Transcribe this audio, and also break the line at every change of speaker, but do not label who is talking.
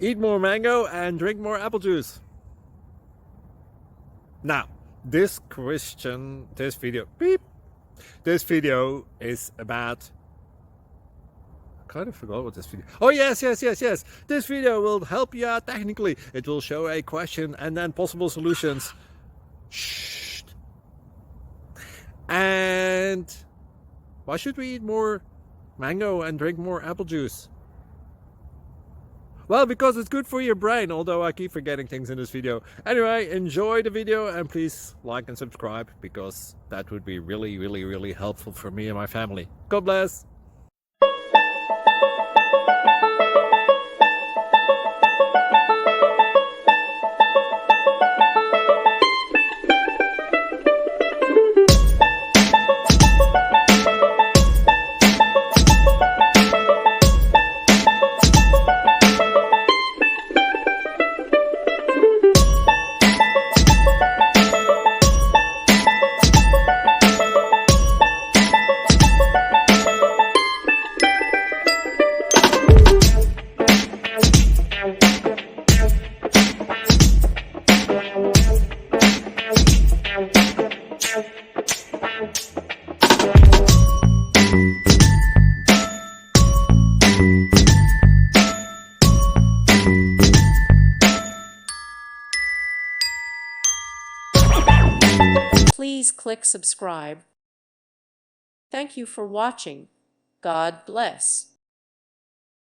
eat more mango and drink more apple juice. Now, this video is about, I kind of forgot what this video, oh yes, this video will help you out technically. It will show a question and then possible solutions. Shh. And why should we eat more mango and drink more apple juice? Well, because it's good for your brain, although I keep forgetting things in this video. Anyway, enjoy the video and please like and subscribe, because that would be really helpful for me and my family. God bless!
Please click subscribe. Thank you for watching. God bless.